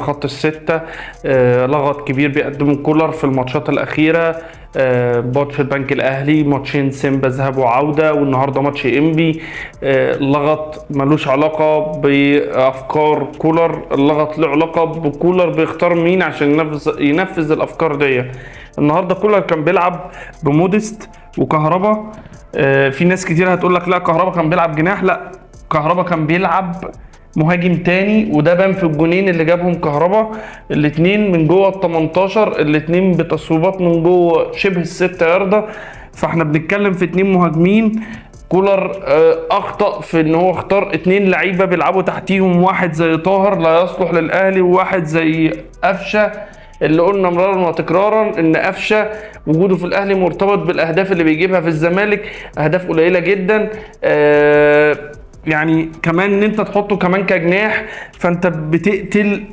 خط الستة. لغط كبير بيقدمه كولر في الماتشات الأخيرة. ماتش البنك الأهلي، ماتشين سيمبا ذهاب وعودة، والنهارده ماتش إنبي. اللغط ملوش علاقة بأفكار كولر، اللغط له علاقة بكولر بيختار مين عشان ينفذ الأفكار دي. النهارده كولر كان بيلعب بموديست وكهربا. في ناس كتير هتقول لك لا كهربا كان بيلعب جناح، لا كهربا كان بيلعب مهاجم تاني، وده بان في الجونين اللي جابهم كهربا، الاتنين من جوه ال 18، الاتنين بتصويبات من جوه شبه الستة ياردة. فاحنا بنتكلم في اتنين مهاجمين. كولر اخطأ في ان هو اختار اتنين لعيبه بيلعبوا تحتيهم، واحد زي طاهر لا يصلح للاهلي، وواحد زي قفشه اللي قلنا مرارا وتكرارا ان قفشه وجوده في الاهلي مرتبط بالاهداف اللي بيجيبها في الزمالك، اهداف قليله جدا. يعني كمان ان انت تحطه كمان كجناح، فانت بتقتل